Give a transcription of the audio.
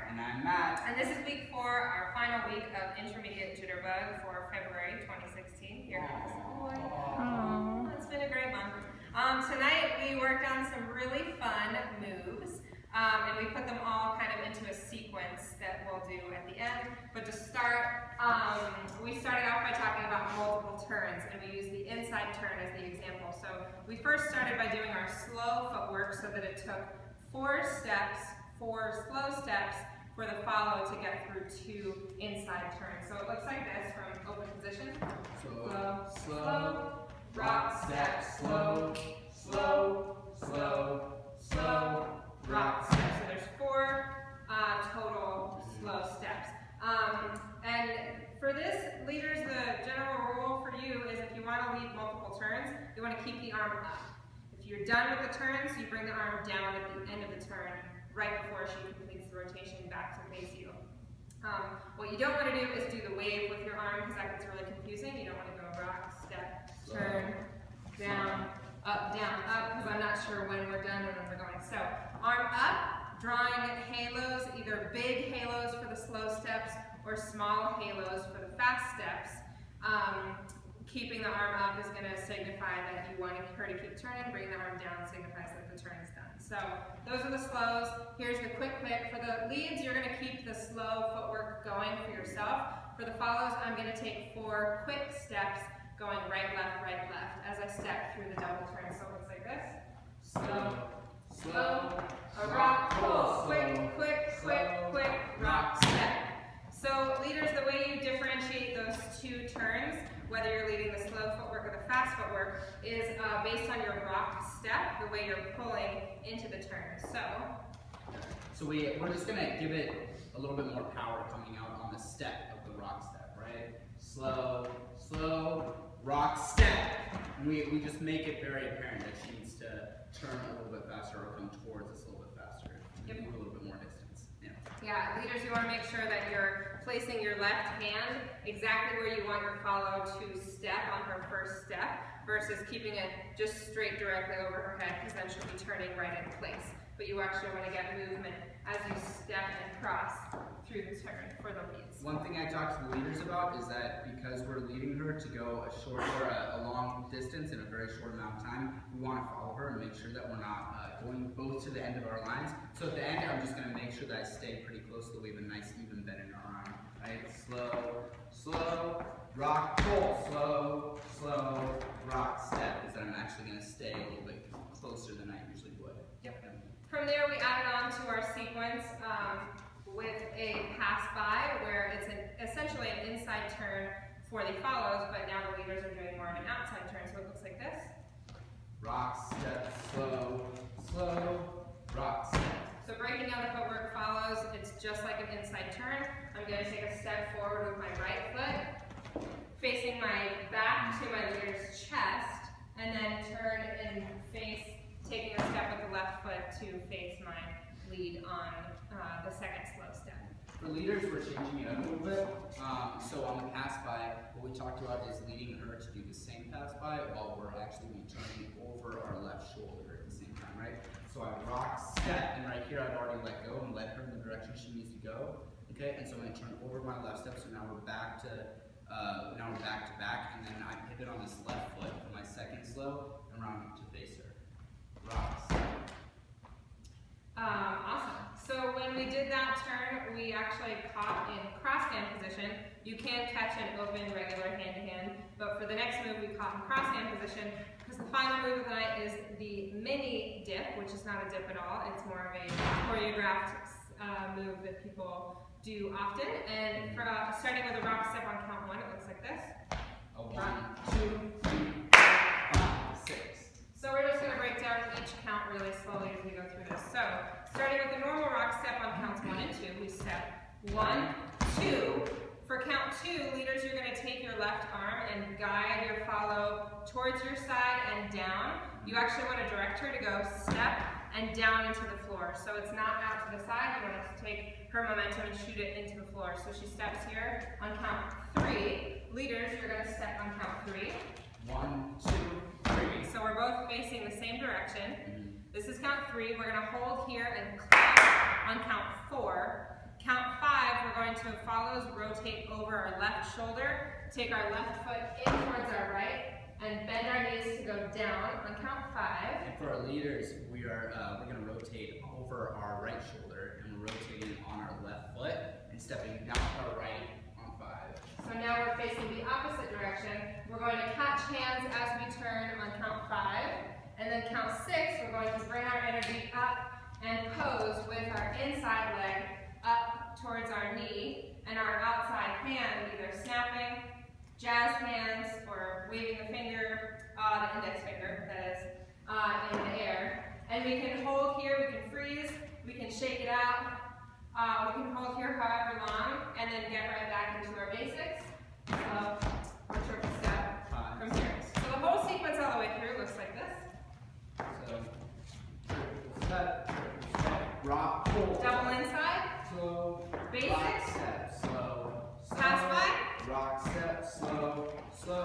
And I'm Matt. And this is week 4, our final week of intermediate Jitterbug for February 2016 here at Savoy. It's been a great month. Tonight we worked on some really fun moves, and we put them all kind of into a sequence that we'll do at the end. But to start, we started off by talking about multiple turns, and we used the inside turn as the example. So we first started by doing our slow footwork so that it took 4 slow steps for the follow to get through 2 inside turns. So it looks like this from open position. Slow, slow, rock, step, slow, slow, slow, slow, rock, step. So there's 4 total slow steps. And for this, leaders, the general rule for you is if you want to lead multiple turns, you want to keep the arm up. If you're done with the turns, you bring the arm down at the end of the turn, right before she completes the rotation back to face you. What you don't want to do is do the wave with your arm because that gets really confusing. You don't want to go rock, step, turn, down, up, because I'm not sure when we're done and when we're going. So arm up, drawing halos, either big halos for the slow steps or small halos for the fast steps. Keeping the arm up is going to signify that you want her to keep turning. Bringing the arm down signifies that the turn is done. So those are the slows. Here's the quick pick. For the leads, you're going to keep the slow footwork going for yourself. For the follows, I'm going to take 4 quick steps going right, left, as I step through the double turn. So it looks like this. Slow, slow, a rock, pull, quick, quick, quick, quick, rock, step. So leaders, the way you differentiate those 2 turns, whether you're leading the slow footwork or the fast footwork, is based on your rock step, the way you're pulling into the turn. So we're just going to give it a little bit more power coming out on the step of the rock step, right? Slow, slow, rock step. And we just make it very apparent that she needs to turn a little bit faster or come towards us a little bit faster. Yep. Move a little bit more distance. Yeah, leaders, you want to make sure that you're placing your left hand exactly where you want your follow to step on her first step versus keeping it just straight directly over her head because then she'll be turning right in place. But you actually want to get movement as you step and cross through the turn for the leads. One thing I talked to the leaders about is that because we're leading her to go a short or a long distance in a very short amount of time, we want to follow her and make sure that we're not going both to the end of our lines. So at the end, I'm just going to make sure that I stay pretty close so we have a nice even bend in our arm. Right? Slow, slow, rock, pull, slow, slow, rock, step. Is that I'm actually going to stay a little bit closer than I usually would. Yep. From there, we added on to our sequence with a pass-by, where it's essentially an inside turn for the follows, but now the leaders are doing more of an outside turn, so it looks like this. Rock, step, slow, slow, rock, step. So breaking down the footwork follows, it's just like an inside turn. I'm going to take a step forward with my right foot, facing my back to my leader's chest, and then turn and face, taking a step with the left foot to face my lead on the second slow step. For leaders, we're changing it up a little bit. So on the pass-by, what we talked about is leading her to do the same pass-by while we're actually turning over our left shoulder at the same time, right? So I rock, step, and right here I've already let go and led her in the direction she needs to go. Okay, and so I'm going to turn over my left step, so now we're back to back, and then I pivot on this left foot for my second slow and round to face her. Rock, step. Awesome. So when we did that turn, we actually caught in cross hand position. You can catch an open regular hand-to-hand, but for the next move we caught in cross hand position because the final move of the night is the mini dip, which is not a dip at all. It's more of a choreographed move that people do often. And starting with a rock step on count 1, it looks like this. 1, 2, 3, 4, 5, 6. So we're just going to break down each count really slowly as we go through this. So starting with the normal rock step on counts 1 and 2, we step 1, 2. For count 2, leaders, you're going to take your left arm and guide your follow towards your side and down. You actually want to direct her to go step and down into the floor. So it's not out to the side. You want to take her momentum and shoot it into the floor. So she steps here on count 3. Leaders, you're going to step on count 3. 1, 2, 3. So we're both facing the same direction. This is count 3. We're going to hold here and clap on count 4. going to follow is rotate over our left shoulder, take our left foot in towards our right, and bend our knees to go down on count 5. And for our leaders, we're going to rotate over our right shoulder, and we're rotating on our left foot and stepping down with our right on 5. So now we're facing the opposite direction. We're going to catch hands as we turn on count 5, and then count 6, we're going to bring our energy up and pose with our inside leg up towards our knee, and our outside hand either snapping, jazz hands, or waving the finger, the index finger, that is, in the air. And we can hold here, we can freeze, we can shake it out, we can hold here however long, and then get right back into our basics of our triple step from here. So the whole sequence all the way through looks like this. So, step, rock, pull. Double inside. Slow. Basics. Rock, step, slow. Pass by. Rock, step, slow. Slow.